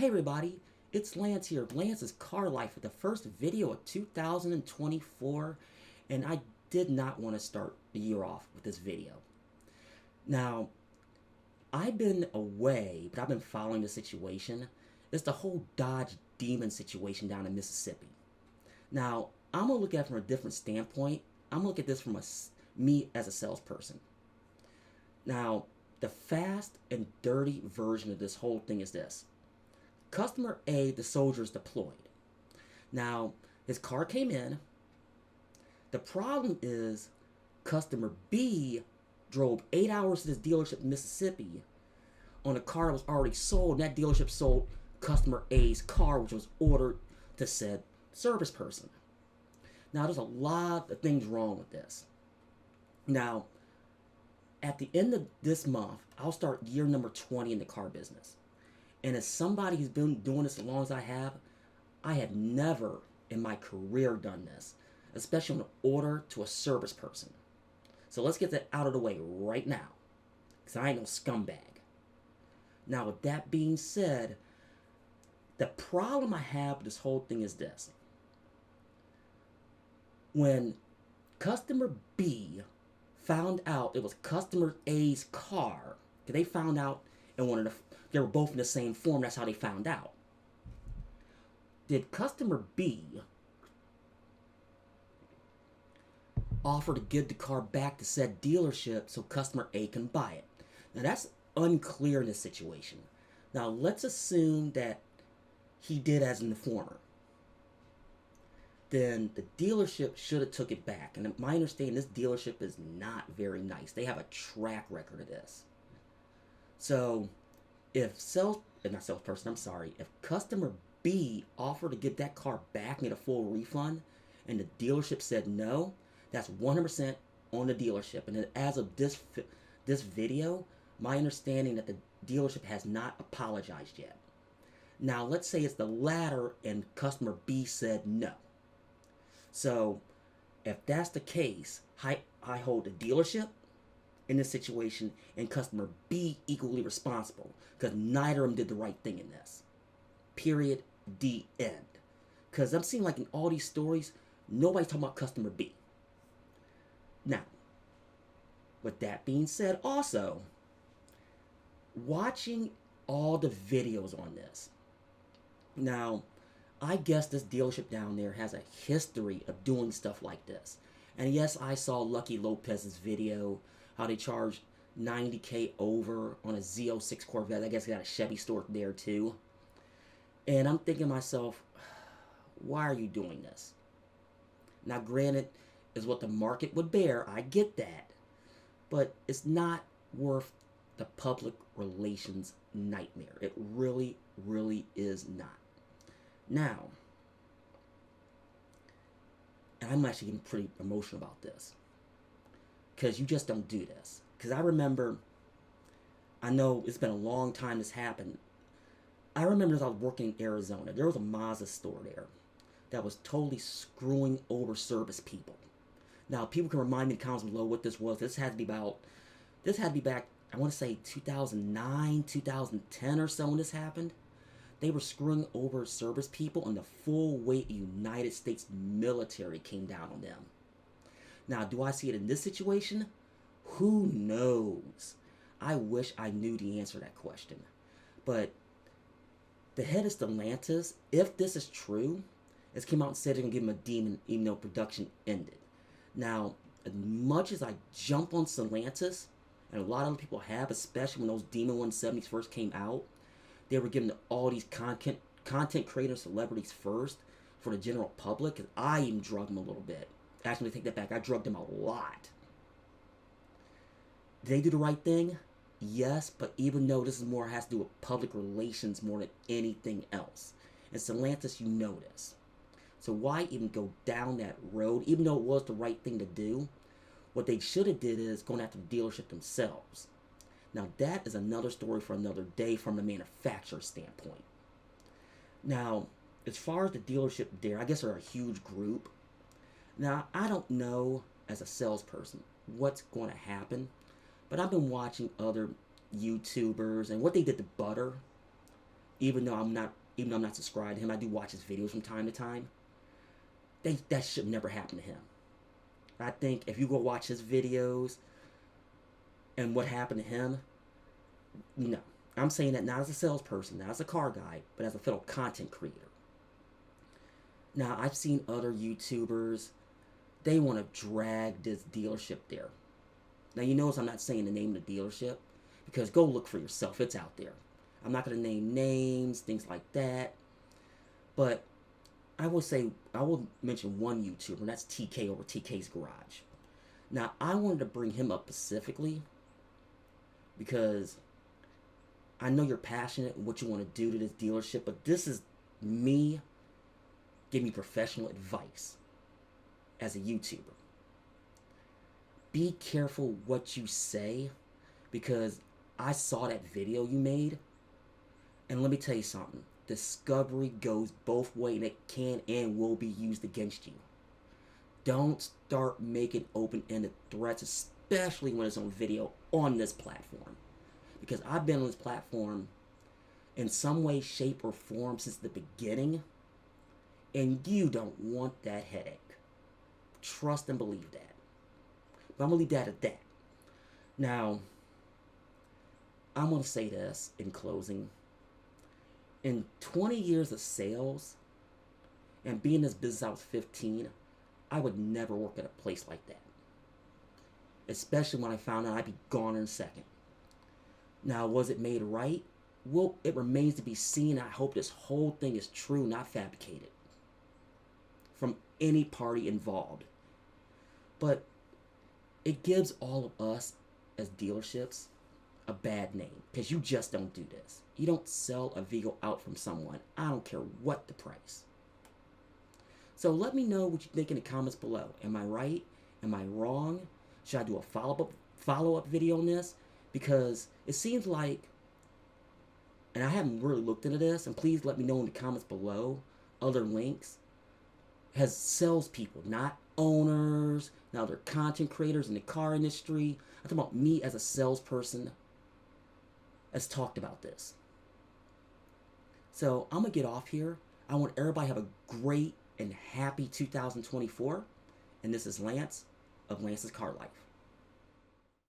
Hey everybody, it's Lance here. Lance's Car Life with the first video of 2024, and I did not want to start the year off with this video. Now, I've been away, but I've been following the situation. It's the whole Dodge Demon situation down in Mississippi. Now, I'm going to look at it from a different standpoint. I'm going to look at this from me as a salesperson. Now, the fast and dirty version of this whole thing is this. Customer A, the soldier, is deployed. Now, his car came in. The problem is customer B drove 8 hours to this dealership in Mississippi on a car that was already sold. And that dealership sold customer A's car, which was ordered to said service person. Now, there's a lot of things wrong with this. Now, at the end of this month, I'll start year number 20 in the car business. And as somebody who's been doing this as long as I had never in my career done this, especially on an order to a service person. So let's get that out of the way right now, because I ain't no scumbag. Now, with that being said, the problem I have with this whole thing is this. When customer B found out it was customer A's car, because they found out and they were both in the same form, that's how they found out. Did customer B offer to give the car back to said dealership so customer A can buy it? Now that's unclear in this situation. Now let's assume that he did as an informer. Then the dealership should have took it back. And my understanding, this dealership is not very nice. They have a track record of this. So if customer B offered to get that car back and get a full refund, and the dealership said no, that's 100% on the dealership. And as of this video, my understanding that the dealership has not apologized yet. Now, let's say it's the latter and customer B said no. So, if that's the case, I hold the dealership in this situation and customer B equally responsible, because neither of them did the right thing in this. Period. The end. Because I'm seeing like in all these stories, nobody's talking about customer B. Now, with that being said, also, watching all the videos on this. Now, I guess this dealership down there has a history of doing stuff like this. And yes, I saw Lucky Lopez's video, how they charged $90K over on a Z06 Corvette. I guess they got a Chevy store there too. And I'm thinking to myself, why are you doing this? Now, granted, is what the market would bear. I get that. But it's not worth the public relations nightmare. It really, really is not. Now, and I'm actually getting pretty emotional about this, because you just don't do this. Because I know it's been a long time this happened. I remember as I was working in Arizona, there was a Mazda store there that was totally screwing over service people. Now, people can remind me in the comments below what this was. This had to be back, I want to say 2009, 2010 or so when this happened. They were screwing over service people, and the full weight of United States military came down on them. Now, do I see it in this situation? Who knows? I wish I knew the answer to that question. But the head of Stellantis, if this is true, has came out and said they're going to give him a demon even though production ended. Now, as much as I jump on Stellantis, and a lot of other people have, especially when those Demon 170s first came out, they were giving all these content creators, celebrities first for the general public. Because I even drugged them a little bit. Actually, take that back. I drugged them a lot. Did they do the right thing? Yes, but even though this is more has to do with public relations more than anything else. And Stellantis, you know this. So why even go down that road? Even though it was the right thing to do, what they should have did is going after the dealership themselves. Now, that is another story for another day from the manufacturer standpoint. Now, as far as the dealership there, I guess they're a huge group. Now, I don't know as a salesperson what's going to happen, but I've been watching other YouTubers and what they did to butter. even though I'm not subscribed to him, I do watch his videos from time to time. That should never happen to him. I think if you go watch his videos and what happened to him, no. I'm saying that not as a salesperson, not as a car guy, but as a fellow content creator. Now, I've seen other YouTubers, they want to drag this dealership there. Now, you notice I'm not saying the name of the dealership because go look for yourself. It's out there. I'm not going to name names, things like that. But I will mention one YouTuber, and that's TK over TK's Garage. Now, I wanted to bring him up specifically because I know you're passionate in what you want to do to this dealership, but this is me giving you professional advice as a YouTuber. Be careful what you say because I saw that video you made, and let me tell you something. Discovery goes both ways, and it can and will be used against you. Don't start making open-ended threats, especially when it's on video on this platform. Because I've been on this platform in some way, shape, or form since the beginning, and you don't want that headache. Trust and believe that. But I'm going to leave that at that. Now, I'm going to say this in closing. In 20 years of sales and being in this business, I was 15, I would never work at a place like that. Especially when I found out I'd be gone in a second. Now, was it made right? Well, it remains to be seen. I hope this whole thing is true, not fabricated from any party involved. But it gives all of us as dealerships a bad name because you just don't do this. You don't sell a vehicle out from someone. I don't care what the price. So let me know what you think in the comments below. Am I right? Am I wrong? Should I do a follow-up video on this? Because it seems like, and I haven't really looked into this, and please let me know in the comments below, other links, has salespeople, not owners, now they're content creators in the car industry. I'm talking about me as a salesperson has talked about this. So I'm going to get off here. I want everybody to have a great and happy 2024. And this is Lance of Lance's Car Life.